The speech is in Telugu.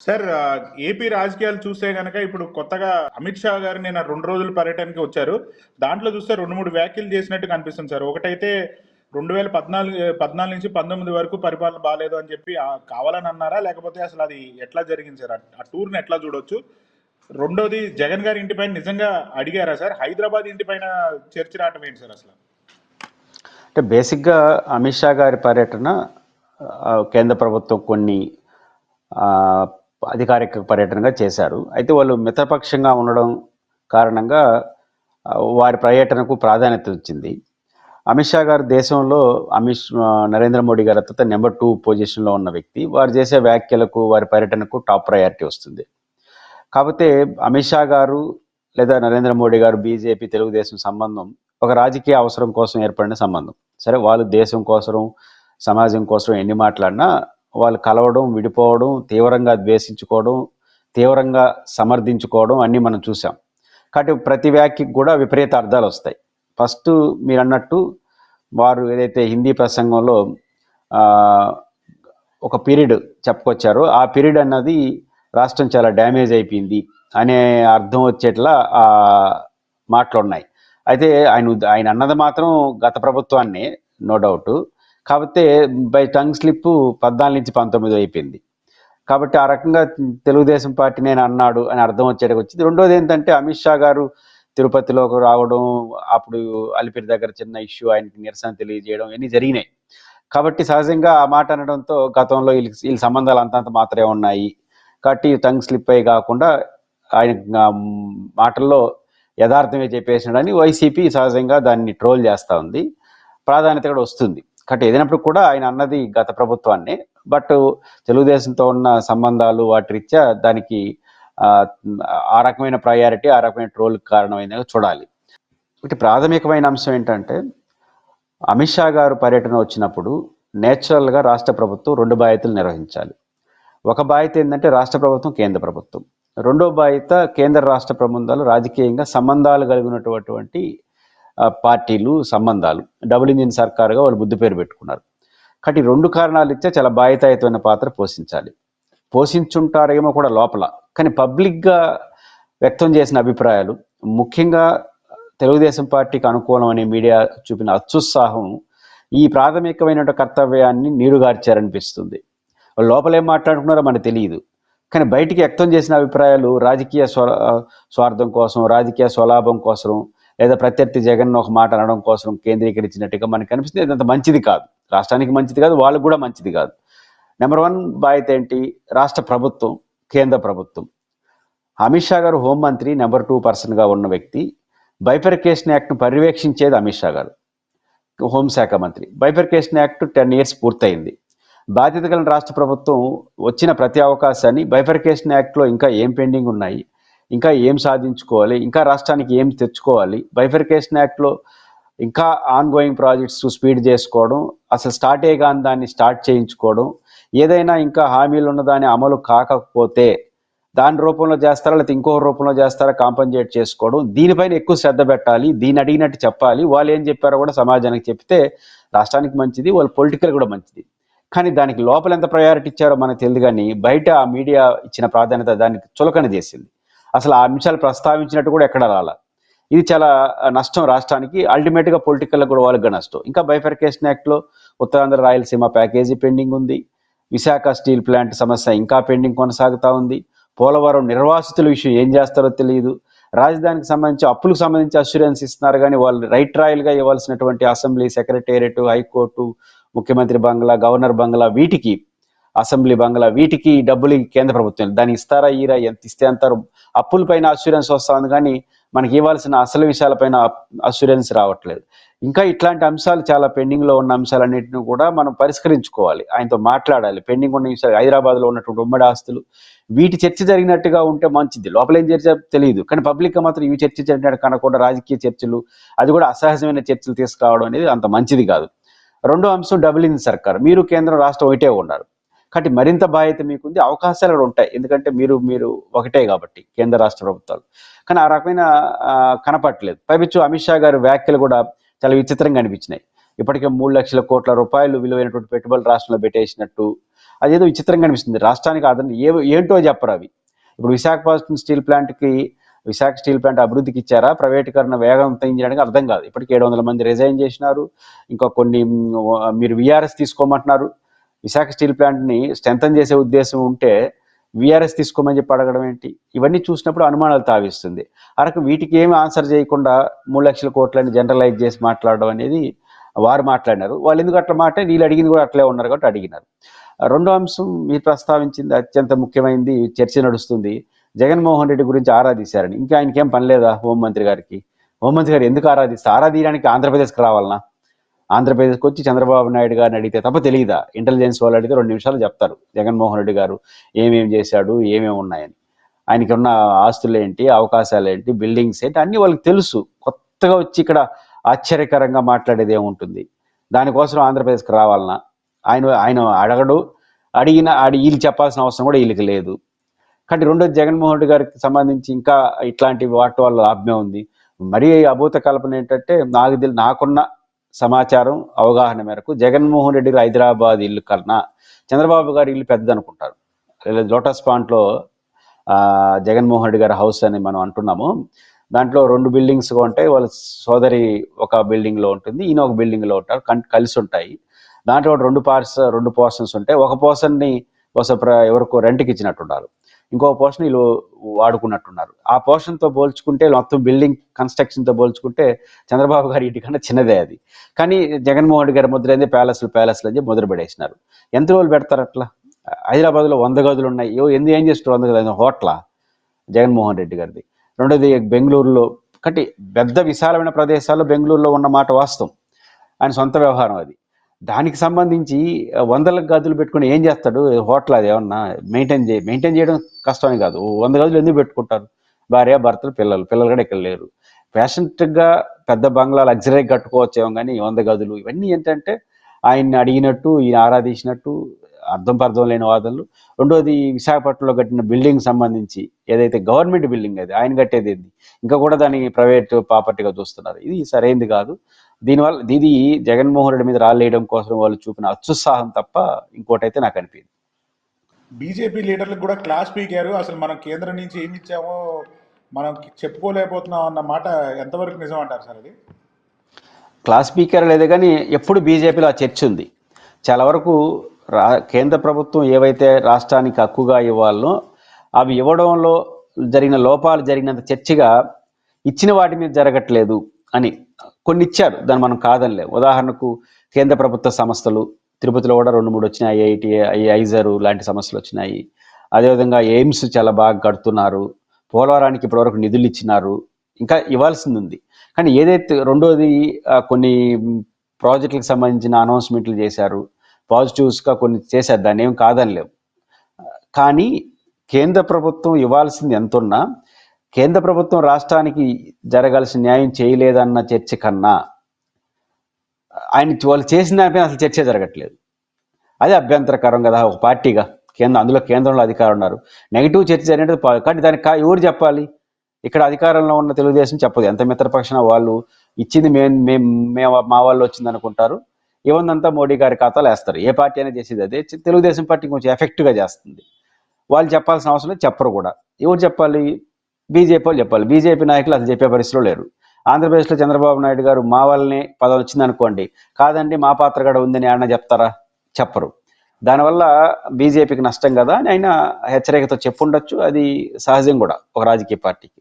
సార్ ఏపీ రాజకీయాలు చూస్తే గనక ఇప్పుడు కొత్తగా అమిత్ షా గారు నిన్న 2 రోజుల పర్యటనకి వచ్చారు. దాంట్లో చూస్తే 2, 3 వ్యాఖ్యలు చేసినట్టు కనిపిస్తుంది సార్. ఒకటైతే 2014 నుంచి 19 వరకు పరిపాలన బాలేదు అని చెప్పి కావాలని అన్నారా? లేకపోతే అసలు అది ఎట్లా జరిగింది సార్? ఆ టూర్‌ని ఎట్లా చూడొచ్చు? రెండోది జగన్ గారి ఇంటిపైన నిజంగా అడిగారా సార్? హైదరాబాద్ ఇంటిపైన చర్చ రావటం ఏంటి సార్ అసలు? అంటే బేసిక్గా అమిత్ షా గారి పర్యటన కేంద్ర ప్రభుత్వం కొన్ని అధికారిక పర్యటనగా చేశారు. అయితే వాళ్ళు మిత్రపక్షంగా ఉండడం కారణంగా వారి పర్యటనకు ప్రాధాన్యత వచ్చింది. అమిత్ షా గారు దేశంలో నరేంద్ర మోడీ గారి తర్వాత నెంబర్ 2 పొజిషన్లో ఉన్న వ్యక్తి. వారు చేసే వ్యాఖ్యలకు వారి పర్యటనకు టాప్ ప్రయారిటీ వస్తుంది. కాకపోతే అమిత్ షా గారు లేదా నరేంద్ర మోడీ గారు బీజేపీ తెలుగుదేశం సంబంధం ఒక రాజకీయ అవసరం కోసం ఏర్పడిన సంబంధం. సరే, వాళ్ళు దేశం కోసం సమాజం కోసం ఎన్ని మాట్లాడినా వాళ్ళు కలవడం, విడిపోవడం, తీవ్రంగా ద్వేషించుకోవడం, తీవ్రంగా సమర్థించుకోవడం అన్నీ మనం చూసాం. కాబట్టి ప్రతి వ్యాఖ్యకి కూడా విపరీత అర్థాలు వస్తాయి. ఫస్ట్ మీరు అన్నట్టు వారు ఏదైతే హిందీ ప్రసంగంలో ఒక పీరియడ్ చెప్పుకొచ్చారో ఆ పీరియడ్ అన్నది రాష్ట్రం చాలా డ్యామేజ్ అయిపోయింది అనే అర్థం వచ్చేట్లా మాటలు ఉన్నాయి. అయితే ఆయన అన్నది మాత్రం గత ప్రభుత్వాన్ని, నో డౌట్. కాకపోతే బై టంగ్ స్లిప్ 14 నుంచి 19 అయిపోయింది. కాబట్టి ఆ రకంగా తెలుగుదేశం పార్టీ నేను అన్నాడు అని అర్థం వచ్చేటకు వచ్చింది. రెండోది ఏంటంటే అమిత్ షా గారు తిరుపతిలోకి రావడం, అప్పుడు అలిపిరి దగ్గర చిన్న ఇష్యూ, ఆయనకి నిరసన తెలియజేయడం ఇవన్నీ జరిగినాయి. కాబట్టి సహజంగా ఆ మాట అనడంతో గతంలో వీళ్ళ సంబంధాలు అంతంత మాత్రమే ఉన్నాయి. కాబట్టి టంగ్ స్లిప్ అయి కాకుండా ఆయన మాటల్లో యథార్థమే చెప్పేసినాడని వైసీపీ సహజంగా దాన్ని ట్రోల్ చేస్తూ ఉంది. ప్రాధాన్యత కూడా వస్తుంది. కాబట్టి ఏదైనప్పుడు కూడా ఆయన అన్నది గత ప్రభుత్వాన్ని, బట్ తెలుగుదేశంతో ఉన్న సంబంధాలు వాటి రీత్యా దానికి ఆ రకమైన ప్రయారిటీ, ఆ రకమైన ట్రోల్కి కారణమైన చూడాలి. ఒకటి ప్రాథమికమైన అంశం ఏంటంటే అమిత్ షా గారు పర్యటన వచ్చినప్పుడు నేచురల్గా రాష్ట్ర ప్రభుత్వం 2 బాధ్యతలు నిర్వహించాలి. ఒక బాధ్యత ఏంటంటే రాష్ట్ర ప్రభుత్వం, కేంద్ర ప్రభుత్వం. రెండో బాధ్యత కేంద్ర రాష్ట్ర ప్రభుత్వాలు రాజకీయంగా సంబంధాలు కలిగినటువంటి పార్టీలు, సంబంధాలు. డబుల్ ఇంజిన్ సర్కారుగా వాళ్ళు బుద్ధి పేరు పెట్టుకున్నారు. కాబట్టి 2 కారణాలు ఇచ్చే చాలా బాధ్యతాయుతమైన పాత్ర పోషించాలి. పోషించుంటారేమో కూడా లోపల, కానీ పబ్లిక్గా వ్యక్తం చేసిన అభిప్రాయాలు, ముఖ్యంగా తెలుగుదేశం పార్టీకి అనుకూలం అనే మీడియా చూపిన అత్యుత్సాహం ఈ ప్రాథమికమైన కర్తవ్యాన్ని నీరుగార్చారనిపిస్తుంది. లోపల ఏం మాట్లాడుకున్నారో మనకు తెలియదు, కానీ బయటికి వ్యక్తం చేసిన అభిప్రాయాలు రాజకీయ స్వార్థం కోసం, రాజకీయ స్వలాభం కోసం, లేదా ప్రత్యర్థి జగన్ ఒక మాట అనడం కోసం కేంద్రీకరించినట్టుగా మనకు కనిపిస్తుంది. ఇదంత మంచిది కాదు, రాష్ట్రానికి మంచిది కాదు, వాళ్ళకు కూడా మంచిది కాదు. నెంబర్ 1 బాధ్యత ఏంటి? రాష్ట్ర ప్రభుత్వం, కేంద్ర ప్రభుత్వం. అమిత్ షా గారు హోంమంత్రి, నెంబర్ 2 పర్సన్గా ఉన్న వ్యక్తి. బైఫర్కేషన్ యాక్ట్ను పర్యవేక్షించేది అమిత్ షా గారు, హోంశాఖ మంత్రి. బైఫర్కేషన్ యాక్ట్ 10 years పూర్తయింది. బాధ్యత కలిగిన రాష్ట్ర ప్రభుత్వం వచ్చిన ప్రతి అవకాశాన్ని బైఫర్కేషన్ యాక్ట్లో ఇంకా ఏం పెండింగ్ ఉన్నాయి, ఇంకా ఏం సాధించుకోవాలి, ఇంకా రాష్ట్రానికి ఏం తెచ్చుకోవాలి, బైఫర్కేషన్ యాక్ట్లో ఇంకా ఆన్గోయింగ్ ప్రాజెక్ట్స్ స్పీడ్ చేసుకోవడం, అసలు స్టార్ట్ అయ్యేగాని దాన్ని స్టార్ట్ చేయించుకోవడం, ఏదైనా ఇంకా హామీలు ఉన్నదాన్ని అమలు కాకపోతే దాని రూపంలో చేస్తారా లేకపోతే ఇంకో రూపంలో చేస్తారా కాంపన్సేట్ చేసుకోవడం, దీనిపైన ఎక్కువ శ్రద్ధ పెట్టాలి. దీన్ని అడిగినట్టు చెప్పాలి. వాళ్ళు ఏం చెప్పారో కూడా సమాజానికి చెప్తే రాష్ట్రానికి మంచిది, వాళ్ళు పొలిటికల్ కూడా మంచిది. కానీ దానికి లోపల ఎంత ప్రయారిటీ ఇచ్చారో మనకు తెలియదు, కానీ బయట ఆ మీడియా ఇచ్చిన ప్రాధాన్యత దానికి చులకన చేసింది. అసలు ఆ అంశాలు ప్రస్తావించినట్టు కూడా ఎక్కడ రాల. ఇది చాలా నష్టం రాష్ట్రానికి, అల్టిమేట్గా పొలిటికల్ కూడా వాళ్ళకి నష్టం. ఇంకా బైఫర్కేషన్ యాక్ట్లో ఉత్తరాంధ్ర రాయలసీమ ప్యాకేజీ పెండింగ్ ఉంది, విశాఖ స్టీల్ ప్లాంట్ సమస్య ఇంకా పెండింగ్ కొనసాగుతూ ఉంది, పోలవరం నిర్వాసితుల విషయం ఏం చేస్తారో తెలియదు, రాజధానికి సంబంధించి అప్పులకు సంబంధించి అష్యూరెన్స్ ఇస్తున్నారు, కానీ వాళ్ళు రైట్ రాయల్గా ఇవ్వాల్సినటువంటి అసెంబ్లీ, సెక్రటేరియట్, హైకోర్టు, ముఖ్యమంత్రి బంగ్లా, గవర్నర్ బంగ్లా, వీటికి అసెంబ్లీ బంగ్లా, వీటికి డబ్బులు కేంద్ర ప్రభుత్వం, దాన్ని ఇస్తారా ఈరా, ఎంత ఇస్తే అంటారు. అప్పుల పైన అష్యూరెన్స్ వస్తుంది, కానీ మనకి ఇవ్వాల్సిన అసలు విషయాలపైన అష్యూరెన్స్ రావట్లేదు. ఇంకా ఇట్లాంటి అంశాలు చాలా పెండింగ్లో ఉన్న అంశాలన్నింటినీ కూడా మనం పరిష్కరించుకోవాలి, ఆయనతో మాట్లాడాలి. పెండింగ్ ఉన్న విషయాలు, హైదరాబాద్లో ఉన్నటువంటి ఉమ్మడి ఆస్తులు, వీటి చర్చ జరిగినట్టుగా ఉంటే మంచిది. లోపల ఏం చర్చ తెలియదు, కానీ పబ్లిక్గా మాత్రం ఇవి చర్చ జరిగినట్టు కనకుండా రాజకీయ చర్చలు, అది కూడా అసహజమైన చర్చలు తీసుకురావడం అనేది అంత మంచిది కాదు. రెండో అంశం డబుల్ ఇంజిన్ సర్కార్. మీరు కేంద్రం, రాష్ట్రం ఒకటే ఉన్నారు కాబట్టి మరింత బాధ్యత మీకుంది, అవకాశాలు కూడా ఉంటాయి. ఎందుకంటే మీరు ఒకటే కాబట్టి కేంద్ర రాష్ట్ర ప్రభుత్వాలు. కానీ ఆ రకమైన కనపట్లేదు. పైపిచ్చు అమిత్ షా గారి వ్యాఖ్యలు కూడా చాలా విచిత్రంగా అనిపించినాయి. ఇప్పటికే 3 లక్షల కోట్ల రూపాయలు విలువైనటువంటి పెట్టుబడులు రాష్ట్రంలో పెట్టేసినట్టు, అదేదో విచిత్రంగా అనిపిస్తుంది. రాష్ట్రానికి అదని ఏంటో చెప్పరు అవి. ఇప్పుడు విశాఖపట్నం విశాఖ స్టీల్ ప్లాంట్ అభివృద్ధికి ఇచ్చారా, ప్రైవేటీకరణ వేగవంతం చేయడానికి అర్థం కాదు. ఇప్పటికి 700 మంది రిజైన్ చేసినారు. ఇంకా కొన్ని మీరు విఆర్ఎస్ తీసుకోమంటున్నారు. విశాఖ స్టీల్ ప్లాంట్ని స్ట్రెంథన్ చేసే ఉద్దేశం ఉంటే విఆర్ఎస్ తీసుకోమని చెప్పి అడగడం ఏంటి? ఇవన్నీ చూసినప్పుడు అనుమానాలు తావిస్తుంది. అరకు వీటికి ఏమి ఆన్సర్ చేయకుండా 3 లక్షల కోట్లని జనరలైజ్ చేసి మాట్లాడడం అనేది వారు మాట్లాడినారు. వాళ్ళు ఎందుకు అట్లా వీళ్ళు అడిగింది కూడా అట్లే ఉన్నారు కాబట్టి అడిగినారు. రెండో అంశం మీరు ప్రస్తావించింది అత్యంత ముఖ్యమైనది, చర్చ నడుస్తుంది. జగన్మోహన్ రెడ్డి గురించి ఆరాధిస్తారని. ఇంకా ఆయనకేం పని లేదా హోంమంత్రి గారికి? హోంమంత్రి గారు ఎందుకు ఆరాధించడానికి ఆంధ్రప్రదేశ్కి రావాలన్నా? ఆంధ్రప్రదేశ్కి వచ్చి చంద్రబాబు నాయుడు గారిని అడిగితే తప్ప తెలియదా? ఇంటెలిజెన్స్ వాళ్ళు అడిగితే 2 నిమిషాలు చెప్తారు జగన్మోహన్ రెడ్డి గారు ఏమేమి చేశాడు, ఏమేమి ఉన్నాయని. ఆయనకి ఉన్న ఆస్తులు ఏంటి, అవకాశాలు ఏంటి, బిల్డింగ్స్ ఏంటి అన్నీ వాళ్ళకి తెలుసు. కొత్తగా వచ్చి ఇక్కడ ఆశ్చర్యకరంగా మాట్లాడేది ఏముంటుంది? దానికోసం ఆంధ్రప్రదేశ్కి రావాలన్నా? ఆయన అడగడు. వీళ్ళు చెప్పాల్సిన అవసరం కూడా వీళ్ళకి లేదు. కానీ రెండోది జగన్మోహన్ రెడ్డి గారికి సంబంధించి ఇంకా ఇట్లాంటి వాటి వల్ల లాభమే ఉంది. మరీ అభూత కల్పన ఏంటంటే నాకున్న సమాచారం అవగాహన మేరకు జగన్మోహన్ రెడ్డి గారు హైదరాబాద్ ఇల్లు కన్నా చంద్రబాబు గారి ఇల్లు పెద్దది అనుకుంటారు. లోటస్ పాండ్లో జగన్మోహన్ రెడ్డి గారి హౌస్ అని మనం అంటున్నాము. దాంట్లో 2 బిల్డింగ్స్ ఉంటాయి. వాళ్ళ సోదరి ఒక బిల్డింగ్ లో ఉంటుంది, ఈయన ఒక బిల్డింగ్ లో ఉంటారు, కలిసి ఉంటాయి. దాంట్లో 2 పోర్షన్స్ ఉంటాయి. ఒక పోర్షన్ ని ఎవరికో రెంట్కి ఇచ్చినట్టున్నారు, ఇంకో పోర్షన్ వీళ్ళు వాడుకున్నట్టున్నారు. ఆ పోర్షన్తో పోల్చుకుంటే మొత్తం బిల్డింగ్ కన్స్ట్రక్షన్తో పోల్చుకుంటే చంద్రబాబు గారి ఇంటి కన్నా చిన్నదే అది. కానీ జగన్మోహన్ రెడ్డి గారి ముద్ర ఏంది? ప్యాలెస్లు అని ముద్ర పడేసినారు. ఎంత రోజులు పెడతారు అట్లా? హైదరాబాద్లో 100 గదులు ఉన్నాయి. ఏం చేస్తారు 100 గదులు? హోటలా జగన్మోహన్ రెడ్డి గారిది? రెండోది బెంగళూరులో కాబట్టి పెద్ద విశాలమైన ప్రదేశాల్లో బెంగళూరులో ఉన్న మాట వాస్తవం, ఆయన సొంత వ్యవహారం అది. దానికి సంబంధించి 100 గదులు పెట్టుకుని ఏం చేస్తాడు? హోటల్ అది ఏమన్నా మెయింటైన్ చేయడం కష్టమే కాదు. 100 గదులు ఎందుకు పెట్టుకుంటారు? భార్య భర్తలు పిల్లలు కూడా ఇక్కడ లేరు. ప్యాషనెట్గా పెద్ద బంగ్లా లగ్జరీ కట్టుకోవచ్చేమో కానీ 100 గదులు ఇవన్నీ ఏంటంటే ఆయన్ని అడిగినట్టు, ఈయన ఆరాధించినట్టు అర్థం పర్థం లేని వాదనలు. రెండోది విశాఖపట్నంలో కట్టిన బిల్డింగ్ సంబంధించి ఏదైతే గవర్నమెంట్ బిల్డింగ్ అది ఆయన కట్టేది ఏంది, ఇంకా కూడా దాన్ని ప్రైవేట్ ప్రాపర్టీగా చూస్తున్నారు. ఇది సరైనది కాదు. దీనివల్ల ఇది జగన్మోహన్ రెడ్డి మీద రాళ్ళేయడం కోసం వాళ్ళు చూపిన అత్యుత్సాహం తప్ప ఇంకోటైతే నాకు అనిపించింది. బీజేపీ లీడర్లకు కూడా క్లాస్ పీకారు. అసలు మనం కేంద్రం నుంచి ఏమి ఇచ్చామో మనం చెప్పుకోలేకపోతున్నాం అన్న మాట ఎంతవరకు నిజం అంటారు సార్? అది క్లాస్ స్పీకర్ లేదు కానీ ఎప్పుడు బీజేపీలో ఆ చర్చ ఉంది. చాలా వరకు కేంద్ర ప్రభుత్వం ఏవైతే రాష్ట్రానికి హక్కుగా ఇవ్వాలనో అవి ఇవ్వడంలో జరిగిన లోపాలు జరిగినంత చర్చగా ఇచ్చిన వాటి మీద జరగట్లేదు అని కొన్ని ఇచ్చారు, దాన్ని మనం కాదనిలేము. ఉదాహరణకు కేంద్ర ప్రభుత్వ సంస్థలు తిరుపతిలో కూడా 2-3 వచ్చినాయి. ఐఐటి, ఐజర్ లాంటి సంస్థలు వచ్చినాయి. అదేవిధంగా ఎయిమ్స్ చాలా బాగా కడుతున్నారు. పోలవరానికి ఇప్పటివరకు నిధులు ఇచ్చినారు, ఇంకా ఇవ్వాల్సింది ఉంది. కానీ ఏదైతే రెండోది కొన్ని ప్రాజెక్టులకు సంబంధించిన అనౌన్స్మెంట్లు చేశారు, పాజిటివ్స్గా కొన్ని చేశారు, దాన్ని ఏం కాదనిలేము. కానీ కేంద్ర ప్రభుత్వం ఇవ్వాల్సింది ఎంతున్నా కేంద్ర ప్రభుత్వం రాష్ట్రానికి జరగాల్సిన న్యాయం చేయలేదన్న చర్చ కన్నా వాళ్ళు చేసిన దానిపైన అసలు చర్చ జరగట్లేదు. అది అభ్యంతరకరం కదా ఒక పార్టీగా. అందులో కేంద్రంలో అధికారం ఉన్నారు, నెగిటివ్ చర్చ జరిగినది. కానీ దానికి ఎవరు చెప్పాలి? ఇక్కడ అధికారంలో ఉన్న తెలుగుదేశం చెప్పదు. ఎంత మిత్రపక్షణ వాళ్ళు ఇచ్చింది మేము మా వాళ్ళు వచ్చింది అనుకుంటారు, ఇవంతా మోడీ గారి ఖాతాలో వేస్తారు. ఏ పార్టీ అయినా చేసేది అదే. తెలుగుదేశం పార్టీ కొంచెం ఎఫెక్ట్గా చేస్తుంది. వాళ్ళు చెప్పాల్సిన అవసరం లేదు, చెప్పరు కూడా. ఎవరు చెప్పాలి? బీజేపీ వాళ్ళు చెప్పాలి. బీజేపీ నాయకులు అసలు చెప్పే పరిస్థితిలో లేరు. ఆంధ్రప్రదేశ్లో చంద్రబాబు నాయుడు గారు మా వాళ్ళని పదవి వచ్చింది అనుకోండి, కాదండి మా పాత్ర కూడా ఉందని ఆయన చెప్తారా? చెప్పరు. దానివల్ల బీజేపీకి నష్టం కదా అని ఆయన హెచ్చరికతో చెప్పుండొచ్చు. అది సహజం కూడా ఒక రాజకీయ పార్టీకి.